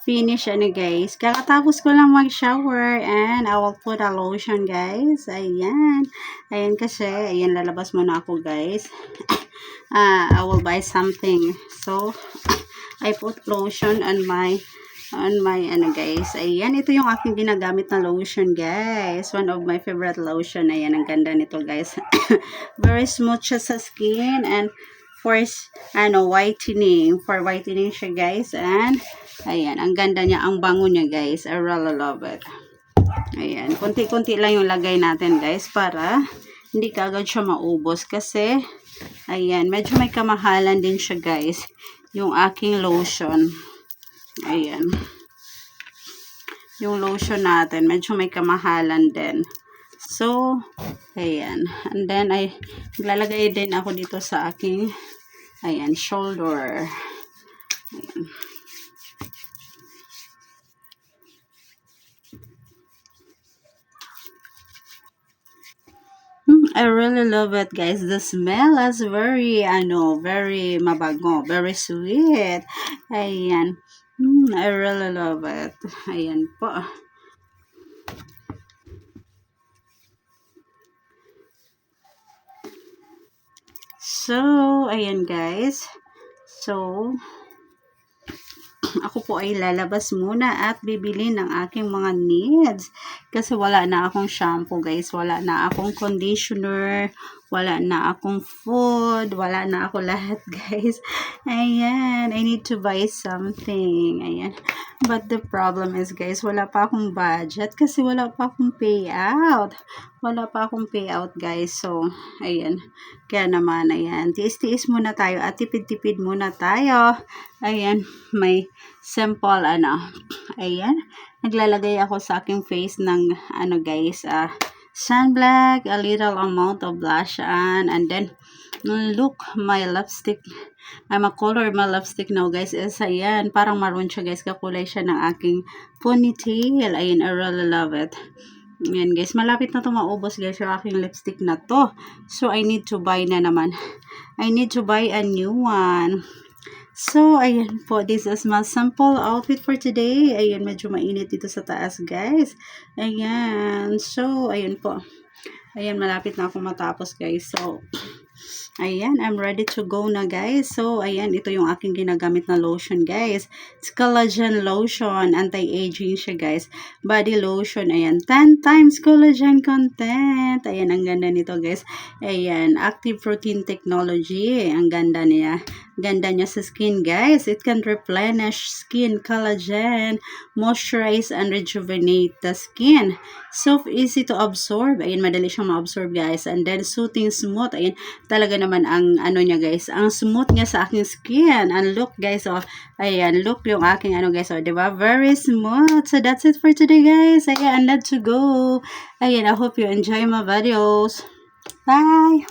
finish guys. Kakatapos ko lang mag-shower and I will put a lotion guys. Ayan. Ayan kasi, ayan lalabas muna ako guys. I will buy something. So, I put lotion on my guys. Ayan, ito yung aking ginagamit na lotion guys. One of my favorite lotion. Ayan, ang ganda nito guys. Very smooth siya sa skin and for whitening. For whitening siya guys. And ayan, ang ganda niya, ang bango niya guys. I really love it. Ayan, konti-konti lang yung lagay natin guys para hindi kaagad siya maubos kasi ayan, medyo may kamahalan din siya guys. Yung aking lotion. Ayan. Yung lotion natin, medyo may kamahalan din. So, ayan. And then, lalagay din ako dito sa aking, ayan, shoulder. Ayan. I really love it guys. The smell is very, very mabango. Very sweet. Ayan. I really love it. Ayan po. So, ayan guys. So, ako po ay lalabas muna at bibili ng aking mga needs. Kasi wala na akong shampoo guys. Wala na akong conditioner. Wala na akong food. Wala na ako lahat guys. Ayan. I need to buy something. Ayan. But the problem is guys, wala pa akong budget kasi wala pa akong payout. Wala pa akong payout guys. So, ayan. Kaya naman, ayan. Tiis-tiis muna tayo at tipid-tipid muna tayo. Ayan. May simple, ayan. Naglalagay ako sa aking face ng, guys, sunblock, a little amount of blush on, and then, look, my lipstick. I'm a color my lipstick now guys is ayan, parang maroon siya guys, kakulay siya ng aking ponytail. Ayan, I really love it. Ayan guys, malapit na to maubos guys yung aking lipstick na to. So I need to buy na naman. I need to buy a new one. So ayan po, this is my simple outfit for today. Ayan, medyo mainit dito sa taas guys. Ayan, so ayan po. Ayan, malapit na ako matapos guys. So ayan, I'm ready to go na guys. So, ayan, ito yung aking ginagamit na lotion guys. It's collagen lotion. Anti-aging siya guys. Body lotion. Ayan, 10 times collagen content. Ayan, ang ganda nito guys. Ayan, active protein technology. Ang ganda niya. Ganda niya sa skin guys. It can replenish skin collagen, moisturize and rejuvenate the skin. So easy to absorb. Ayan, madali siyang ma-absorb guys. And then soothing smooth. Ayan, talaga naman ang niya guys. Ang smooth niya sa aking skin. And look guys, oh. Ayan, look yung aking guys, oh. Diba? Very smooth. So that's it for today guys. Ayan, let's go. Ayan, I hope you enjoy my videos. Bye!